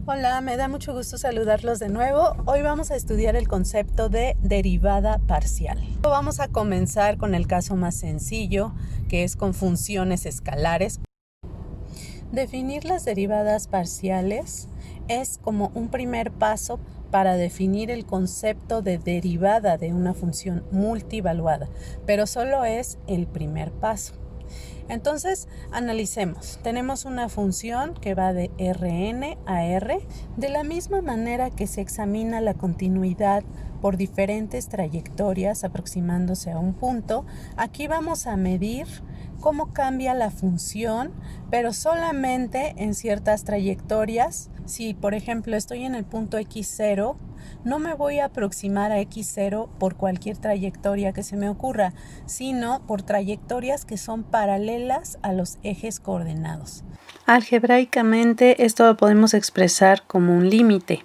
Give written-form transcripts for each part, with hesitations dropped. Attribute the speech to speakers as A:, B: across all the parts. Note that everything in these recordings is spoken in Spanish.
A: Hola, me da mucho gusto saludarlos de nuevo. Hoy vamos a estudiar el concepto de derivada parcial. Vamos a comenzar con el caso más sencillo, que es con funciones escalares. Definir las derivadas parciales es como un primer paso para definir el concepto de derivada de una función multivaluada, pero solo es el primer paso. Entonces, analicemos. Tenemos una función que va de Rn a R. De la misma manera que se examina la continuidad por diferentes trayectorias aproximándose a un punto, aquí vamos a medir cómo cambia la función, pero solamente en ciertas trayectorias. Si, por ejemplo, estoy en el punto x0, no me voy a aproximar a x0 por cualquier trayectoria que se me ocurra, sino por trayectorias que son paralelas a los ejes coordenados. Algebraicamente, esto lo podemos expresar como un límite.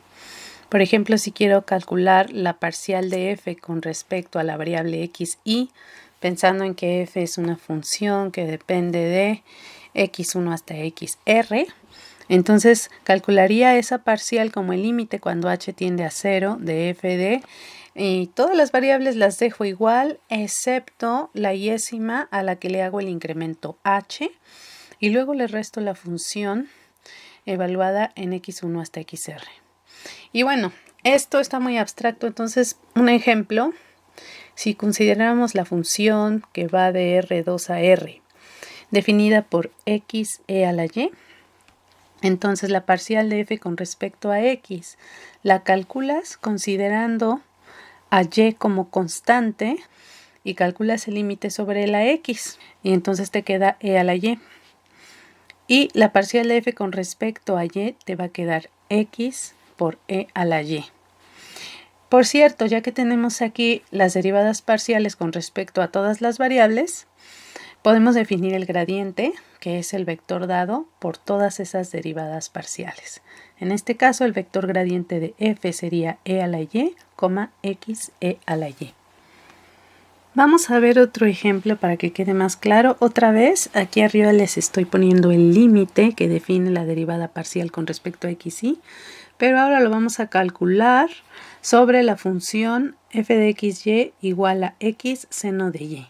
A: Por ejemplo, si quiero calcular la parcial de f con respecto a la variable x y, pensando en que f es una función que depende de x1 hasta xr, entonces calcularía esa parcial como el límite cuando h tiende a 0 de f de, y todas las variables las dejo igual, excepto la yésima a la que le hago el incremento h, y luego le resto la función evaluada en x1 hasta xr. Y bueno, esto está muy abstracto, entonces un ejemplo, si consideramos la función que va de R2 a R, definida por x e a la y, entonces la parcial de f con respecto a x la calculas considerando a y como constante y calculas el límite sobre la x, y entonces te queda e a la y. Y la parcial de f con respecto a y te va a quedar x por e a la y. Por cierto, ya que tenemos aquí las derivadas parciales con respecto a todas las variables, podemos definir el gradiente, que es el vector dado por todas esas derivadas parciales. En este caso, el vector gradiente de f sería e a la y, x e a la y. Vamos a ver otro ejemplo para que quede más claro. Otra vez, aquí arriba les estoy poniendo el límite que define la derivada parcial con respecto a x y, pero ahora lo vamos a calcular sobre la función f de xy igual a x seno de y.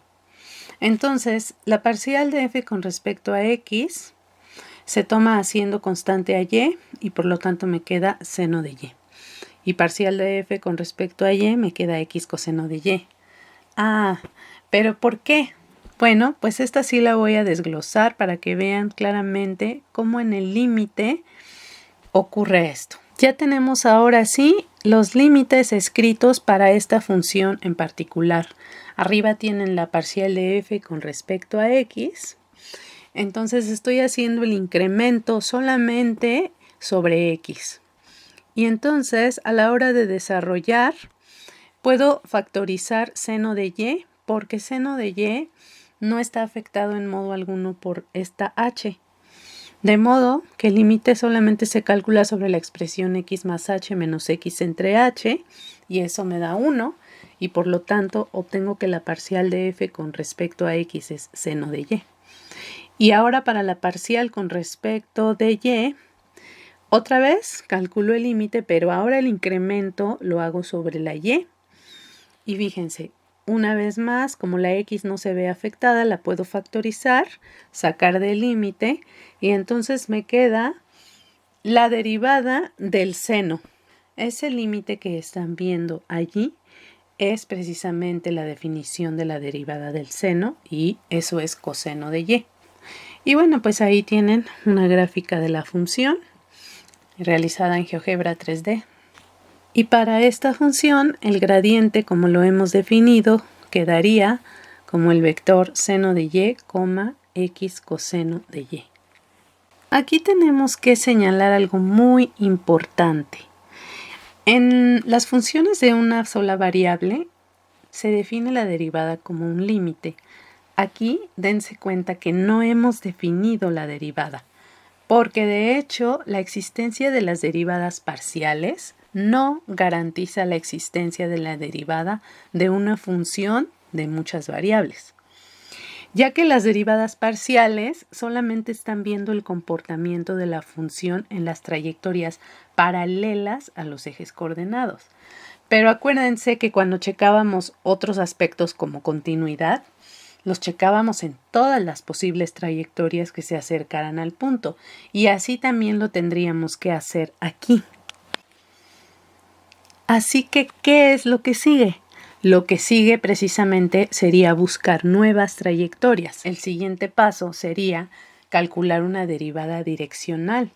A: Entonces, la parcial de f con respecto a x se toma haciendo constante a y por lo tanto me queda seno de y. Y parcial de f con respecto a y me queda x coseno de y. Ah, ¿pero por qué? Bueno, pues esta sí la voy a desglosar para que vean claramente cómo en el límite ocurre esto. Ya tenemos ahora sí los límites escritos para esta función en particular. Arriba tienen la parcial de f con respecto a x. Entonces estoy haciendo el incremento solamente sobre x. Y entonces a la hora de desarrollar puedo factorizar seno de y porque seno de y no está afectado en modo alguno por esta h. De modo que el límite solamente se calcula sobre la expresión x más h menos x entre h, y eso me da 1, y por lo tanto obtengo que la parcial de f con respecto a x es seno de y. Y ahora para la parcial con respecto de y, otra vez calculo el límite, pero ahora el incremento lo hago sobre la y. Y fíjense, una vez más, como la x no se ve afectada, la puedo factorizar, sacar del límite, y entonces me queda la derivada del seno. Ese límite que están viendo allí es precisamente la definición de la derivada del seno, y eso es coseno de y. Y bueno, pues ahí tienen una gráfica de la función realizada en GeoGebra 3D. Y para esta función, el gradiente, como lo hemos definido, quedaría como el vector seno de y, x coseno de y. Aquí tenemos que señalar algo muy importante. En las funciones de una sola variable, se define la derivada como un límite. Aquí dense cuenta que no hemos definido la derivada, porque de hecho la existencia de las derivadas parciales no garantiza la existencia de la derivada de una función de muchas variables. ya que las derivadas parciales solamente están viendo el comportamiento de la función en las trayectorias paralelas a los ejes coordenados. Pero acuérdense que cuando checábamos otros aspectos como continuidad, los checábamos en todas las posibles trayectorias que se acercaran al punto, y así también lo tendríamos que hacer aquí. Así que, ¿qué es lo que sigue? Lo que sigue precisamente sería buscar nuevas trayectorias. El siguiente paso sería calcular una derivada direccional.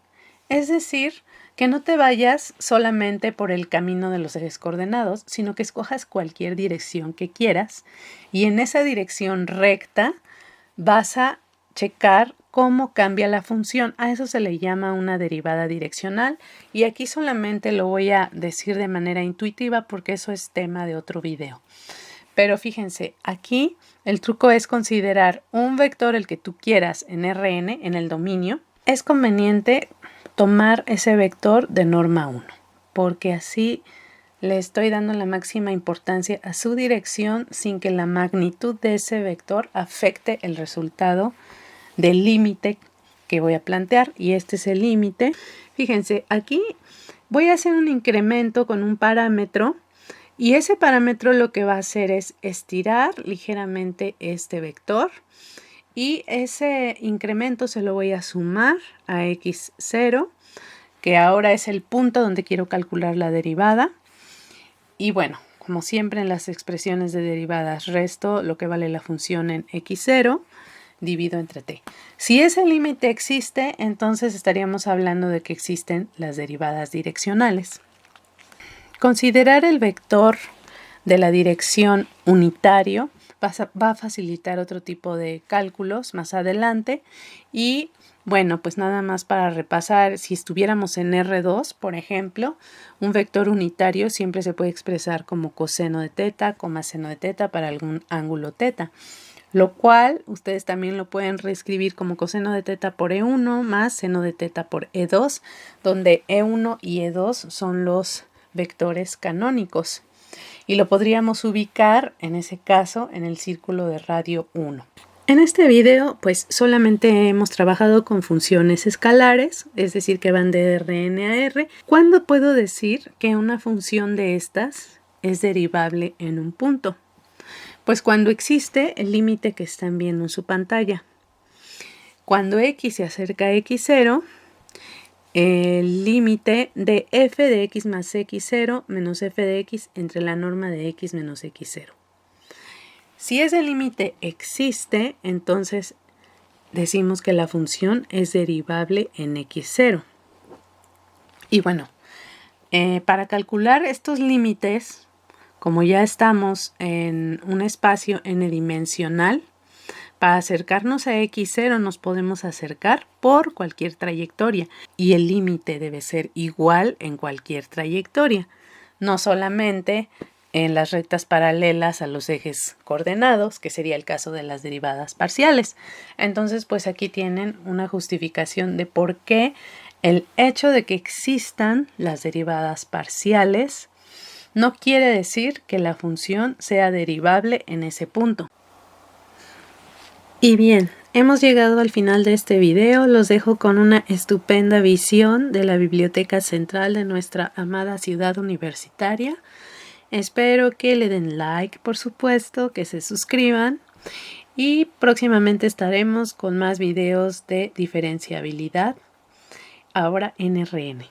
A: Es decir, que no te vayas solamente por el camino de los ejes coordenados, sino que escojas cualquier dirección que quieras y en esa dirección recta vas a checar cómo cambia la función. A eso se le llama una derivada direccional y aquí solamente lo voy a decir de manera intuitiva porque eso es tema de otro video. Pero fíjense, aquí el truco es considerar un vector, el que tú quieras, en Rn, en el dominio. Es conveniente tomar ese vector de norma 1, porque así le estoy dando la máxima importancia a su dirección sin que la magnitud de ese vector afecte el resultado del límite que voy a plantear, y este es el límite. Fíjense, aquí voy a hacer un incremento con un parámetro y ese parámetro lo que va a hacer es estirar ligeramente este vector y ese incremento se lo voy a sumar a x0, que ahora es el punto donde quiero calcular la derivada. Y bueno, como siempre en las expresiones de derivadas, resto lo que vale la función en x0, divido entre t. Si ese límite existe, entonces estaríamos hablando de que existen las derivadas direccionales. Considerar el vector de la dirección unitario va a facilitar otro tipo de cálculos más adelante. Y bueno, pues nada más para repasar, si estuviéramos en R2, por ejemplo, un vector unitario siempre se puede expresar como coseno de teta, coma seno de teta para algún ángulo teta, lo cual ustedes también lo pueden reescribir como coseno de teta por E1 más seno de teta por E2, donde E1 y E2 son los vectores canónicos. Y lo podríamos ubicar, en ese caso, en el círculo de radio 1. En este video, pues solamente hemos trabajado con funciones escalares, es decir, que van de Rn a R. ¿Cuándo puedo decir que una función de estas es derivable en un punto? Pues cuando existe el límite que están viendo en su pantalla. Cuando x se acerca a x0, el límite de f de x más x0 menos f de x entre la norma de x menos x0. Si ese límite existe, entonces decimos que la función es derivable en x0. Y bueno, para calcular estos límites, como ya estamos en un espacio n-dimensional, para acercarnos a x0 nos podemos acercar por cualquier trayectoria y el límite debe ser igual en cualquier trayectoria, no solamente en las rectas paralelas a los ejes coordenados, que sería el caso de las derivadas parciales. Entonces, pues aquí tienen una justificación de por qué el hecho de que existan las derivadas parciales no quiere decir que la función sea derivable en ese punto. Y bien, hemos llegado al final de este video. Los dejo con una estupenda visión de la biblioteca central de nuestra amada ciudad universitaria. Espero que le den like, por supuesto, que se suscriban y próximamente estaremos con más videos de diferenciabilidad, ahora en Rn.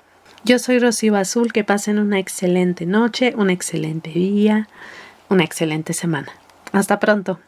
A: Yo soy Rocío Azul, que pasen una excelente noche, un excelente día, una excelente semana. Hasta pronto.